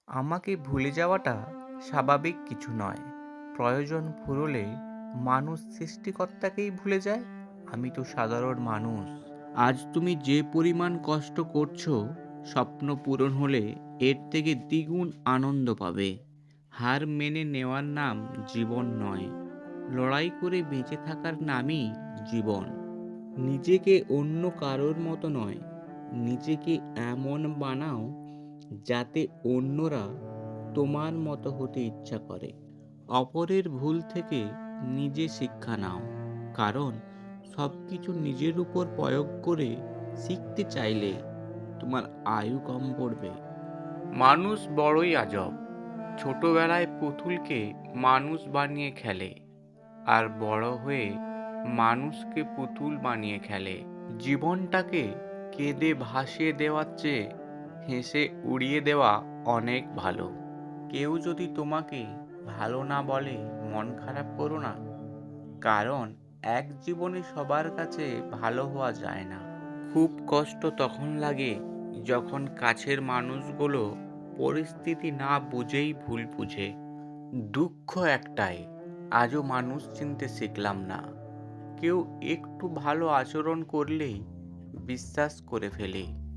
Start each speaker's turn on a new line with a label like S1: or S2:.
S1: আমাকে ভুলে যাওয়াটা স্বাভাবিক কিছু নয়। প্রয়োজন ফুরোলে মানুষ সৃষ্টিকর্তাকেই ভুলে যায়। আমি তো সাধারণ মানুষ। আজ তুমি যে পরিমাণ কষ্ট করছো, স্বপ্ন পূরণ হলে এর থেকে দ্বিগুণ আনন্দ পাবে। হার মেনে নেওয়ার নাম জীবন নয়, লড়াই করে বেঁচে থাকার নামই জীবন। নিজেকে অন্য কারোর মতো নয়, নিজেকে এমন বানাও যাতে অন্যরা তোমার মতো হতে ইচ্ছা করে। অপরের ভুল থেকে নিজে শিক্ষা নাও, কারণ সবকিছু নিজের উপর প্রয়োগ করে শিখতে চাইলে তোমার আয়ু কম পড়বে। মানুষ বড়ই আজব। ছোটবেলায় পুতুলকে মানুষ বানিয়ে খেলে, আর বড় হয়ে মানুষকে পুতুল বানিয়ে খেলে। জীবনটাকে কেঁদে ভাসিয়ে দেওয়ার চেয়ে হেসে উড়িয়ে দেওয়া অনেক ভালো। কেউ যদি তোমাকে ভালো না বলে মন খারাপ করো না, কারণ এক জীবনে সবার কাছে ভালো হওয়া যায় না। খুব কষ্ট তখন লাগে যখন কাছের মানুষগুলো পরিস্থিতি না বুঝেই ভুল বুঝে। দুঃখ একটাই, আজও মানুষ চিনতে শিখলাম না। কেউ একটু ভালো আচরণ করলেই বিশ্বাস করে ফেলে।